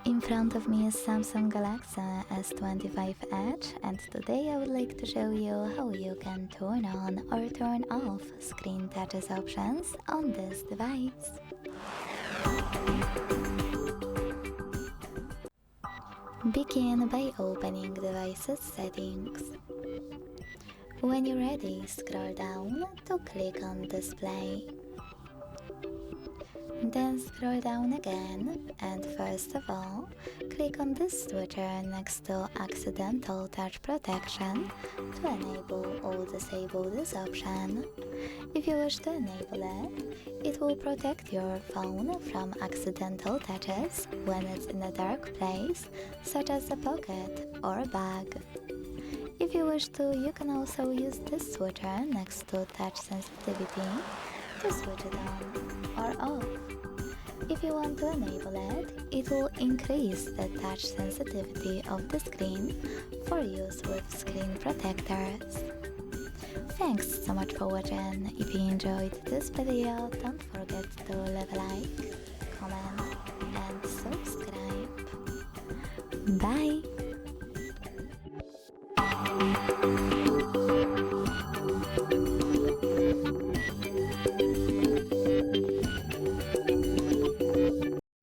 In front of me is Samsung Galaxy S25 Edge, and today I would like to show you how you can turn on or turn off screen touches options on this device. Begin by opening device's settings. When you're ready, scroll down to click on display. Then scroll down again, and first of all, click on this switcher next to Accidental Touch Protection to enable or disable this option. If you wish to enable it, it will protect your phone from accidental touches when it's in a dark place, such as a pocket or a bag. If you wish to, you can also use this switcher next to Touch Sensitivity to switch it on or off. If you want to enable it, it will increase the touch sensitivity of the screen for use with screen protectors. Thanks so much for watching. If you enjoyed this video, don't forget to leave a like, comment and subscribe. Bye!